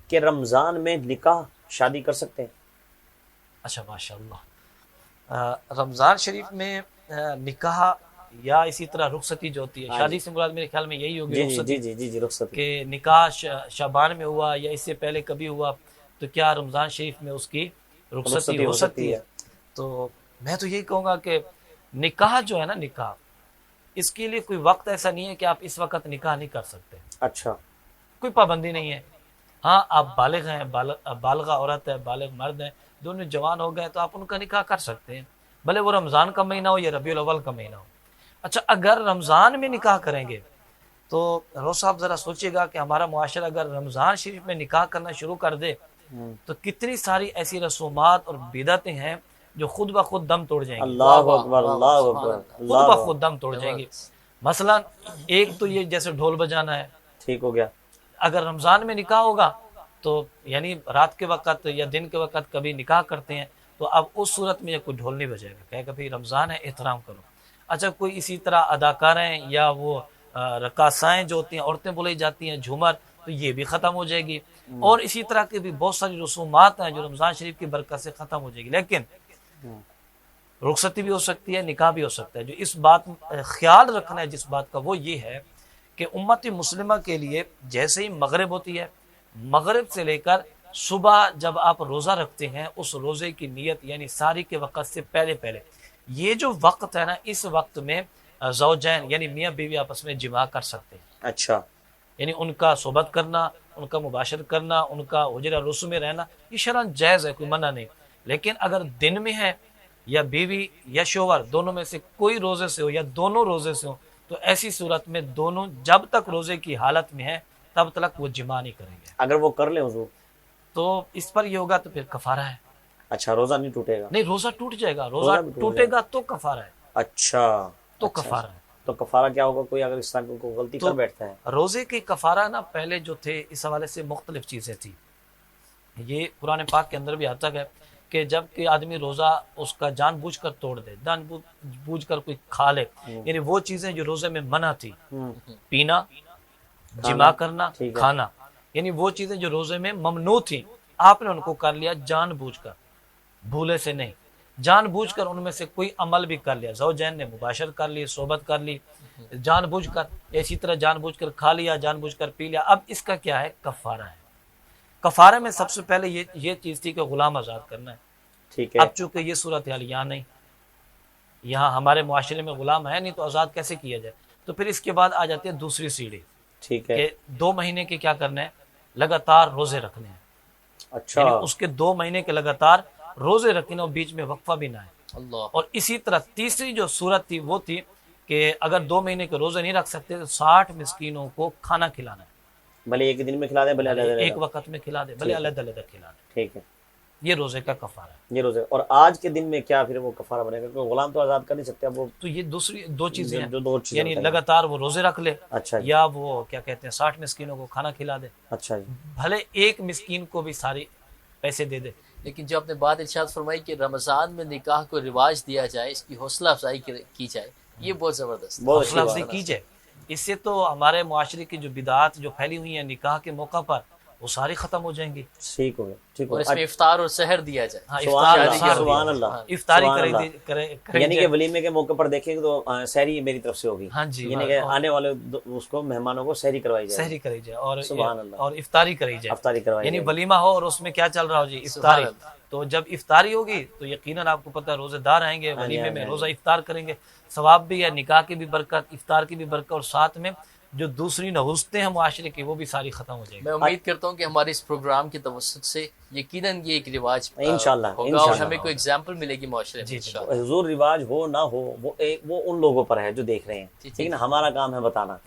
کہ رمضان میں نکاح شادی کر سکتے ہیں؟ اچھا ماشاء اللہ، رمضان شریف میں نکاح یا اسی طرح رخصتی جو ہوتی ہے، شادی سے مراد میرے خیال میں یہی ہوگی رخصتی، جی رخصتی، کہ نکاح شعبان میں ہوا یا اس سے پہلے کبھی ہوا تو کیا رمضان شریف میں اس کی رخصتی ہو سکتی ہے؟ تو میں تو یہی کہوں گا کہ نکاح جو ہے نا، نکاح اس کے لیے کوئی وقت ایسا نہیں ہے کہ آپ اس وقت نکاح نہیں کر سکتے، اچھا کوئی پابندی نہیں ہے. ہاں آپ بالغ ہیں، بالغہ عورت ہے، بالغ مرد ہیں، دونوں جوان ہو گئے تو آپ ان کا نکاح کر سکتے ہیں، بھلے وہ رمضان کا مہینہ ہو یا ربیع الاول کا مہینہ ہو. اچھا اگر رمضان میں نکاح کریں گے تو روز صاحب ذرا سوچیے گا کہ ہمارا معاشرہ اگر رمضان شریف میں نکاح کرنا شروع کر دے تو کتنی ساری ایسی رسومات اور بدعتیں ہیں جو خود بخود دم توڑ جائیں گی، اللہ اکبر اللہ اکبر، خود بخود دم توڑ جائیں گی. مثلا ایک تو یہ جیسے ڈھول بجانا ہے، ٹھیک ہو گیا. اگر رمضان میں نکاح ہوگا تو یعنی رات کے وقت یا دن کے وقت کبھی نکاح کرتے ہیں تو اب اس صورت میں کوئی ڈھول نہیں بجائے گا، کہے گا بھائی رمضان ہے احترام کرو. اچھا کوئی اسی طرح اداکاریں یا وہ رقاصائیں جو ہوتی ہیں، عورتیں بولی جاتی ہیں، جھومر، تو یہ بھی ختم ہو جائے گی. اور اسی طرح کی بھی بہت ساری رسومات ہیں جو رمضان شریف کی برکت سے ختم ہو جائے گی. لیکن رخصتی بھی ہو سکتی ہے، نکاح بھی ہو سکتا ہے. جو اس بات خیال رکھنا ہے جس بات کا وہ یہ ہے کہ امت مسلمہ کے لیے جیسے ہی مغرب ہوتی ہے، مغرب سے لے کر صبح جب آپ روزہ رکھتے ہیں اس روزے کی نیت یعنی ساری کے وقت سے پہلے یہ جو وقت ہے نا، اس وقت میں زوجین یعنی میاں بیوی آپس میں جماع کر سکتے ہیں. اچھا یعنی ان کا صحبت کرنا، ان کا مباشرت کرنا، ان کا حجرہ رسو میں رہنا یہ شرعاً جائز ہے، کوئی منع نہیں. لیکن اگر دن میں ہے یا بیوی یا شوہر دونوں میں سے کوئی روزے سے ہو یا دونوں روزے سے ہو تو ایسی صورت میں دونوں جب تک روزے کی حالت میں ہے تب تک وہ جماع نہیں کریں گے. اگر وہ کر لیں حضور تو اس پر یہ ہوگا تو پھر کفارہ ہے. اچھا روزہ نہیں ٹوٹے گا؟ نہیں، روزہ ٹوٹ جائے گا، روزہ ٹوٹے گا تو کفارہ ہے. اچھا تو کفارہ ہے. تو کفارہ کیا ہوگا؟ کوئی اگر اس طرح کو غلطی کر بیٹھتا ہے؟ روزے کی کفارہ نا پہلے جو تھے اس حوالے سے مختلف چیزیں تھی. یہ قرآن پاک کے اندر بھی آتا ہے کہ جب کہ آدمی روزہ اس کا جان بوجھ کر توڑ دے، جان بوجھ کر کوئی کھا لے، یعنی وہ چیزیں جو روزے میں منع تھی، پینا، جماع کرنا، کھانا، یعنی وہ چیزیں جو روزے میں ممنوع تھی آپ نے ان کو کر لیا جان بوجھ کر، بھولے سے نہیں، جان بوجھ کر ان میں سے کوئی عمل بھی کر لیا، زوجین نے مباشرت کر لی، صحبت کر لی جان بوجھ کر، اسی طرح جان بوجھ کر کھا لیا، جان بوجھ کر پی لیا. اب اس کا کیا ہے؟ کفارہ ہے. کفارے میں سب سے پہلے یہ چیز تھی کہ غلام آزاد کرنا ہے. ٹھیک ہے. اب چونکہ یہ صورتحال یہاں نہیں، یہاں ہمارے معاشرے میں غلام ہے نہیں تو آزاد کیسے کیا جائے؟ تو پھر اس کے بعد آ جاتی ہے دوسری سیڑھی، ٹھیک ہے، کہ 2 مہینے کے کیا کرنا ہے؟ لگاتار روزے رکھنے ہیں. اچھا یعنی اس کے 2 مہینے کے لگاتار روزے رکھنے اور بیچ میں وقفہ بھی نہ ہے. اور اسی طرح تیسری جو صورت تھی وہ تھی کہ اگر 2 مہینے کے روزے نہیں رکھ سکتے تو 60 مسکینوں کو کھانا کھلانا ہے. بھلے ایک دن میں کھلا دیں، بھلے ایک وقت میں کھلا دے، بھلے علیحدہ علیحدہ کھلا دے. ٹھیک ہے، یہ روزے کا کفارہ ہے. یہ روزے. اور آج کے دن میں کیا پھر وہ کفارہ بنے گا؟ کیونکہ غلام تو آزاد کر نہیں سکتے اب وہ. تو یہ دوسری 2 چیزیں ہیں، جو 2 چیزیں یعنی لگاتار وہ روزے رکھ لے، اچھا یا وہ کیا کہتے ہیں 60 مسکینوں کو کھانا کھلا دے، اچھا بھلے ایک مسکین کو بھی ساری پیسے دے دے. لیکن جو آپ نے بات ارشاد فرمائی کہ رمضان میں نکاح کو رواج دیا جائے، اس کی حوصلہ افزائی کی جائے، یہ بہت زبردست ہے. حوصلہ افزائی کی جائے. اس سے تو ہمارے معاشرے کی جو بدعات جو پھیلی ہوئی ہیں نکاح کے موقع پر وہ ساری ختم ہو جائیں گی. ٹھیک ہو گیا، ٹھیک ہو. اور اس میں افطار اور سحر دیا جائے. ہاں، سبحان اللہ، افطاری یعنی کہ ولیمے کے موقع پر دیکھیں تو سحری میری طرف سے ہوگی. ہاں جی، یعنی کہ آنے والے اس کو مہمانوں کو سحری کروائی جائے، سحری کرائی جائے اور افطاری کرائی جائے. افطاری کروائی یعنی جائے. ولیمہ ہو اور اس میں کیا چل رہا ہو جی؟ افطاری. تو جب افطاری ہوگی تو یقیناً آپ کو پتہ ہے روزے دار آئیں گے ولیمے میں، روزہ افطار کریں گے، ثواب بھی ہے، نکاح کی بھی برکت، افطار کی بھی برکت، اور ساتھ میں جو دوسری نحوستیں ہیں معاشرے کی وہ بھی ساری ختم ہو جائیں گی. میں امید کرتا ہوں کہ ہمارے اس پروگرام کے توسط سے یقیناً یہ ایک رواج انشاءاللہ ہوگا اور ہمیں کوئی اگزامپل ملے گی معاشرے میں. حضور رواج ہو نہ ہو وہ ان لوگوں پر ہے جو دیکھ رہے ہیں، لیکن ہمارا کام ہے بتانا.